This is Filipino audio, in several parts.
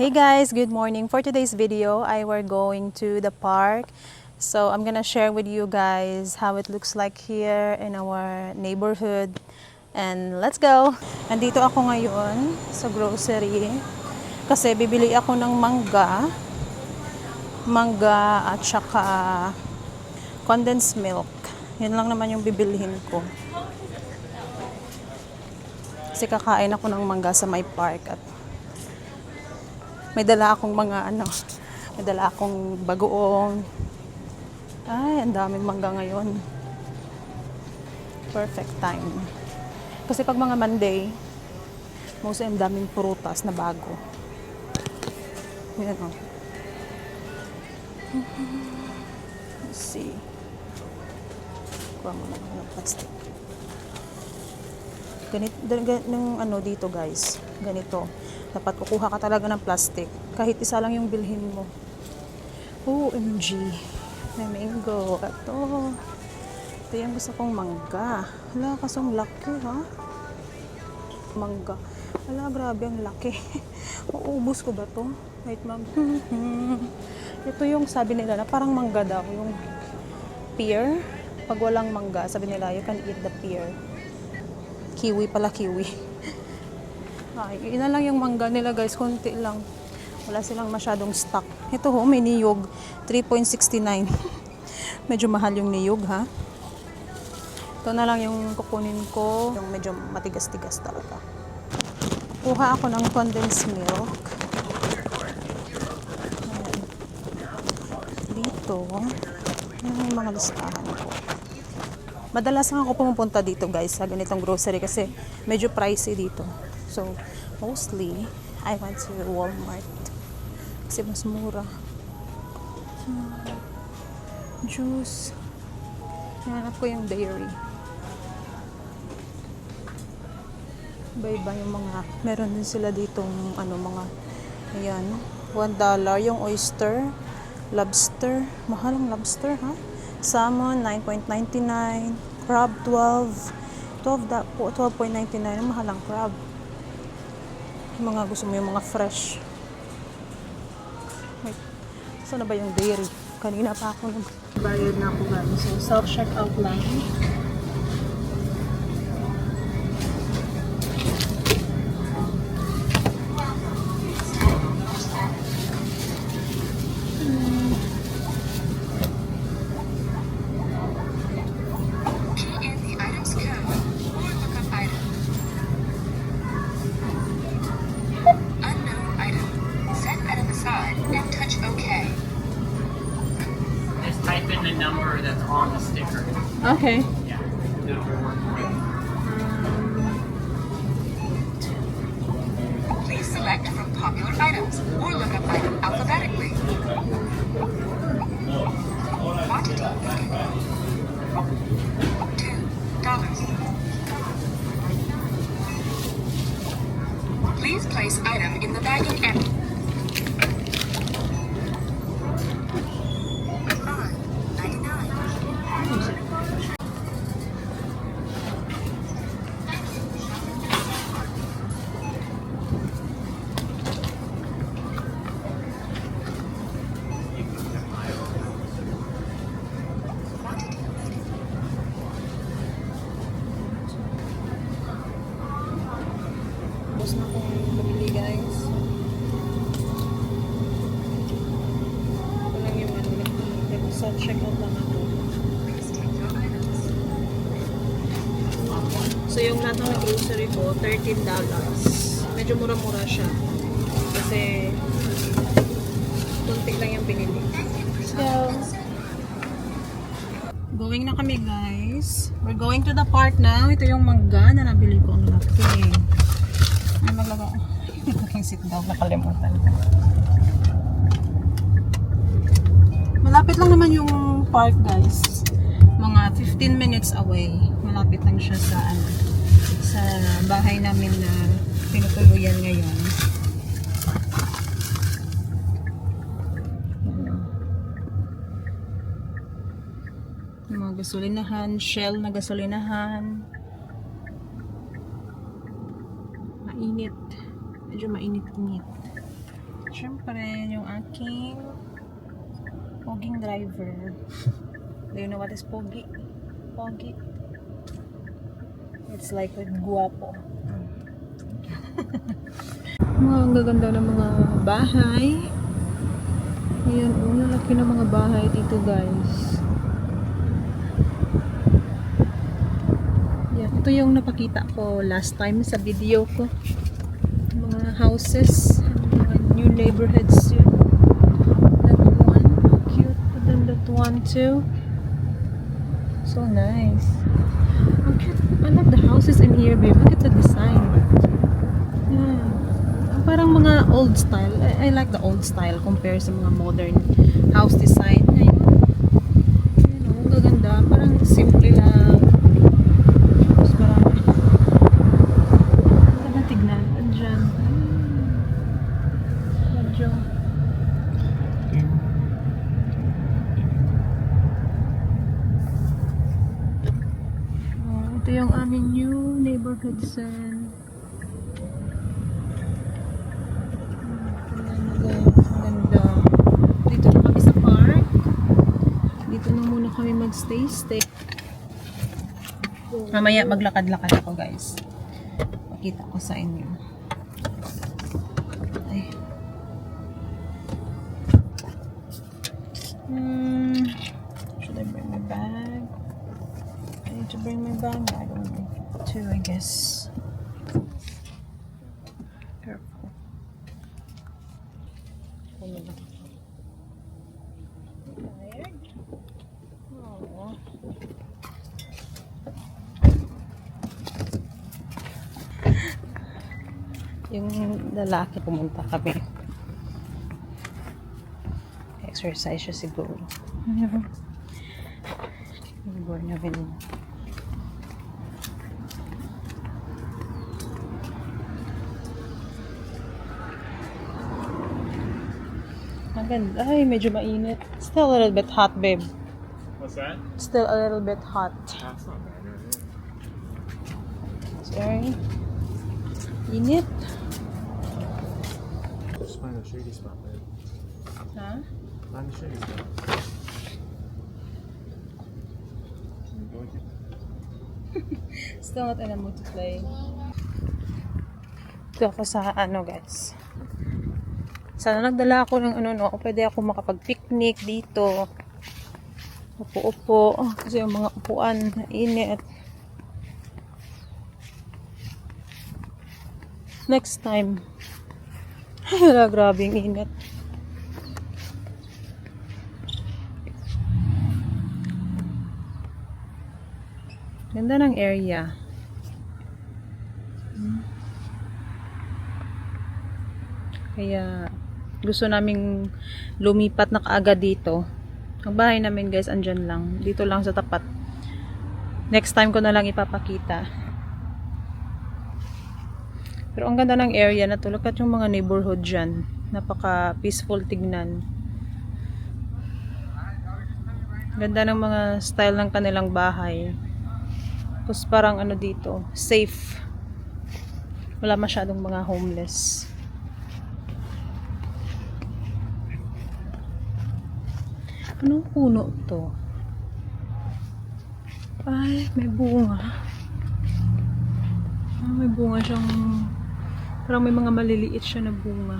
Hey guys, good morning. For today's video, we're going to the park. So I'm gonna share with you guys how it looks like here in our neighborhood. And let's go! Andito ako ngayon sa grocery kasi bibili ako ng mangga at saka condensed milk. Yan lang naman yung bibilhin ko. Kasi kakain ako ng mangga sa my park at may dala akong may dala akong bagoong. Ay, ang daming mangga ngayon. Perfect time. Kasi pag mga Monday, mostly ang daming prutas na bago. Yan o. Let's see. Kuha mo na ng plastic. Ganito, dito guys. Ganito. Dapat kukuha ka talaga ng plastic. Kahit isa lang yung bilhin mo. OMG. May mango. Ito yung gusto kong mangga. Hala, kasong laki ha. Mangga. Hala, grabe ang laki. Uubos ko ba to? Wait ma'am. Ito yung sabi nila na parang mangga daw. Yung pear. Pag walang mangga, sabi nila, you can eat the pear. Kiwi pala, kiwi. Ay, ina lang yung mangga nila guys, konti lang. Wala silang masyadong stock. Ito ho, may niyog, 3.69. Medyo mahal yung niyog ha. Ito na lang yung kukunin ko, yung medyo matigas-tigas talaga. Kuha ako ng condensed milk. Ayan. Dito, yung mga listahan ko. Madalas nga ako pumupunta dito guys sa ganitong grocery kasi medyo pricey dito. So, mostly, I went to Walmart. Kasi mas mura. Juice. Hanap ko yung dairy. Iba-iba yung mga, meron din sila ditong, mga, ayan, $1 yung oyster, lobster, mahal ang lobster, ha? Salmon, 9.99, crab, 12.99, ang mahal ang crab. Yung mga gusto mo yung mga fresh. Wait, saan na ba yung dairy? Kanina pa ako nagbayad na ako guys. So, self-checkout lang. Type in the number that's on the sticker. Okay. Yeah. Number work for it. Please select from popular items or look up item alphabetically. Quantity $2. Please place item in the bagging area. Tapos na akong bumili guys. Ito lang yung self-checkout lang ako. So yung lahat ng grocery ko, $13. Medyo mura-mura siya. Kasi kunti lang yung binili. So, going na kami guys. We're going to the park now. Ito yung mangga na nabili ko. Ang laki. Ay, maglaga. Yung sit down, nakalimutan. Malapit lang naman yung park guys. Mga 15 minutes away. Malapit lang siya sa bahay namin na pinutuluyan ngayon. Mga gasolinahan, Shell na gasolinahan. Mainit. Medyo mainit-init. syempre, yung aking poging driver. Do you know what is pogi? Pogi. It's like with guwapo. Ang gaganda ng mga bahay. Ayan, laki ng mga bahay dito, guys. Yan, ito yung napakita ko last time sa video ko. Mga houses, mga new neighborhoods yun. That one, cute. And then that one too. So nice. Ang cute. I love the houses in here, babe. Look at the design. Yeah. Parang mga old style. I like the old style compared sa mga modern house design. Ngayon, yun, ang gaganda. Parang simple lang. Tapos marami. Ang ganda tignan. Andyan. Medyo. Ito yung aming new neighborhood sa ganda. Dito na kami sa park. Dito na muna kami magstay. Mamaya maglakad-lakad ako, guys. Pakita ko sa inyo. Ay. Should I bring my bag? I need to bring my bag. I don't need to, I guess. Careful. Tired? Oh. Yung lalaki pumunta kami. Exercise siya siguro. Siguro namin. Maganda. Ay, medyo mainit. Still a little bit hot, babe. What's that? Still a little bit hot. That's not bad, right? Sorry. Init. Just find a shady spot, man. Ha? Find a shady spot. Still not in a mood to play. Ito ako sa guys. Sana nagdala ako ng pwede ako makapag-picnic dito. Upo-upo. Kasi yung mga upuan, init. Next time. Wala, grabing init. Ganda ng area. Kaya gusto naming lumipat na kaagad dito. Ang bahay namin, guys, andyan lang. Dito lang sa tapat. Next time ko na lang ipapakita. Pero ang ganda ng area na to. Look at yung mga neighborhood dyan. Napaka peaceful tignan. Ganda ng mga style ng kanilang bahay. Tapos parang dito, safe. Wala masyadong mga homeless. Anong puno to? Ay, may bunga. May bunga siyang, parang may mga maliliit siya na bunga.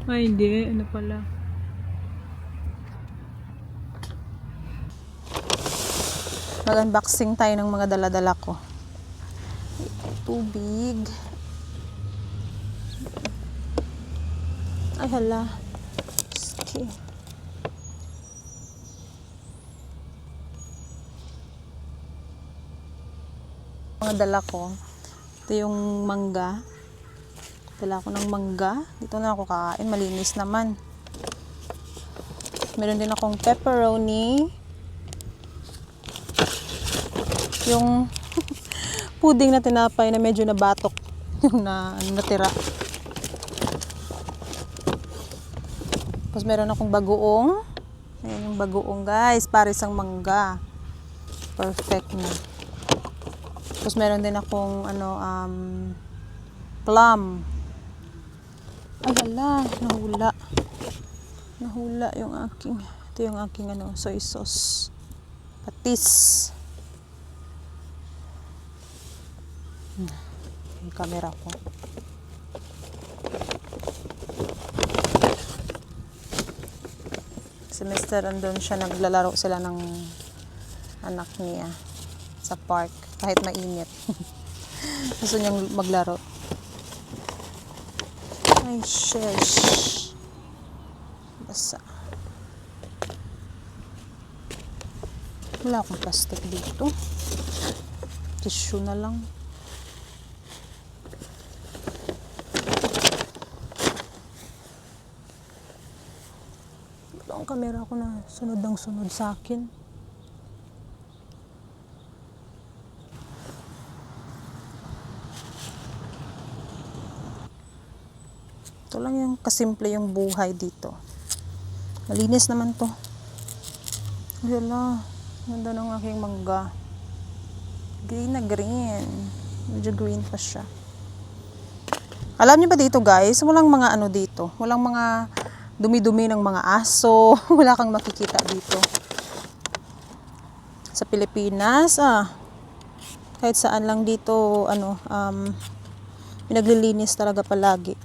Ay, hindi. Ano pala? Mag-unboxing tayo ng mga dala-dala ko. Tubig. Ay, hala. Okay. Mga dala ko. Ito yung mangga. Dala ko ng mangga. Dito na ako kakain. Malinis naman. Meron din akong pepperoni. Yung pudding na tinapay na medyo nabatok yung natira. Tapos meron akong bagoong. Ayan yung bagoong, guys. Pares ang mangga. Perfect na. Tapos meron din akong plum. Ay, hala, nahula. Nahula yung aking, ito yung aking ano, soy sauce. Patis. Yung camera ko. Si Mr. andun siya, naglalaro sila ng anak niya sa park kahit mainit. Gusto niyang maglaro. Ay, shesh. Basa. Wala akong plastic dito. Tissue na lang. Wala ang camera ko na sunod ng sunod sa akin. Ito lang yung kasimple yung buhay dito. Malinis naman to. Wala. Ganda ng aking mangga. Green na green. Medyo green pa siya. Alam niyo ba dito guys, walang mga ano dito. Walang mga dumi-dumi ng mga aso. Wala kang makikita dito. Sa Pilipinas, kahit saan lang dito, pinaglilinis talaga palagi.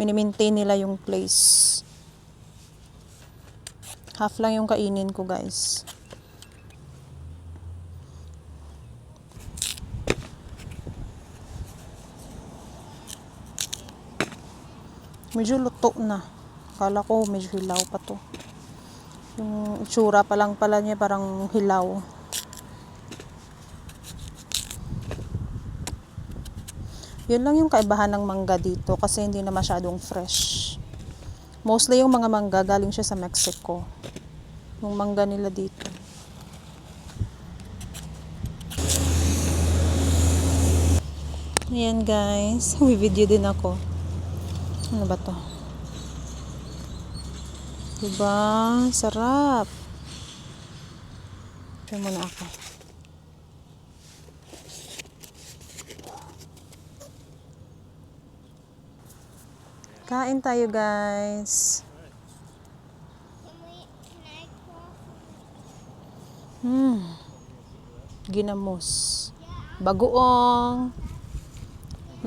Minimaintain nila yung place. Half lang yung kainin ko, guys. Medyo luto na. Akala ko medyo hilaw pa to. Yung itsura pa lang pala niya parang hilaw. Yun lang yung kaibahan ng mangga dito kasi hindi na masyadong fresh. Mostly yung mga mangga galing siya sa Mexico. Yung mangga nila dito. Ayan guys, may video din ako. Ano ba to? Diba? Sarap. Try muna ako. Kain tayo guys. Ginamos. Bagoong.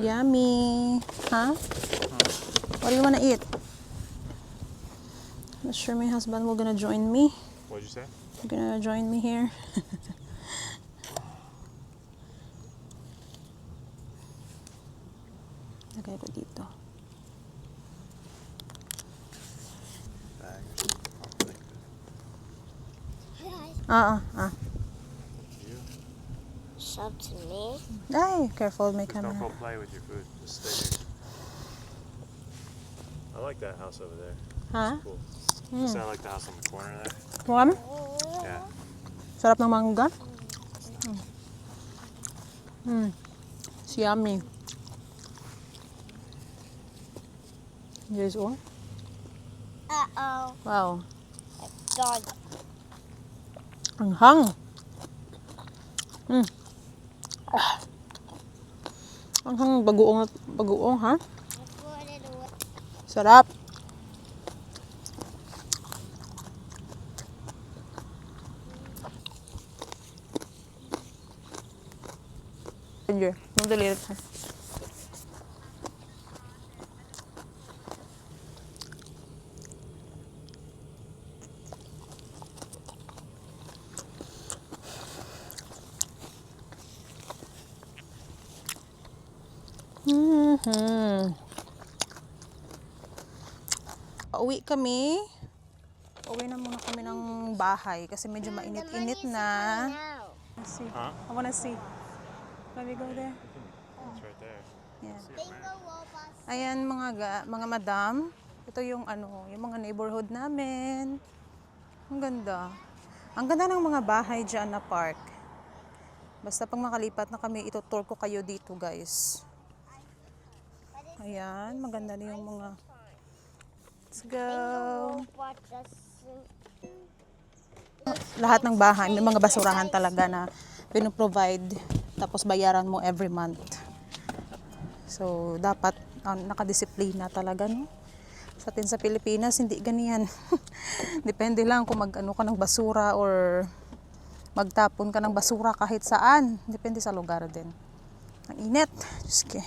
Yummy. Huh? What do you wanna eat? Not sure my husband will gonna join me. What'd you say? You're gonna join me here. Lagay ko dito. Sub to me. Ay, careful with my Don't camera. go play with your food. Just stay here. I like that house over there. Ha? Cool. Just I like the house on the corner there. Warm? Yeah. Sarap ng mangga. It's yummy. Yes, oh. Uh-oh. Wow. Dog. Ang hang. Ang hang bagoong ha? Sarap. Sige, magdalilit ha. Pauwi kami. Uwi na muna kami ng bahay kasi medyo mainit-init na. Let's see. Huh? I wanna see. Let me go there. It's right there. Yeah. See it, man. Ayan mga madam. Ito yung yung mga neighborhood namin. Ang ganda. Ang ganda ng mga bahay dyan na park. Basta pag makalipat na kami, itutour ko kayo dito, guys. Ayan, maganda na yung mga... Let's go! Lahat ng bahay, may mga basurahan talaga na pinoprovide. Tapos bayaran mo every month. So, dapat nakadisiplina talaga, no? Sa atin sa Pilipinas, hindi ganyan. Depende lang kung mag-ano ka ng basura or magtapon ka ng basura kahit saan. Depende sa lugar din. Ang init. Diyos ko.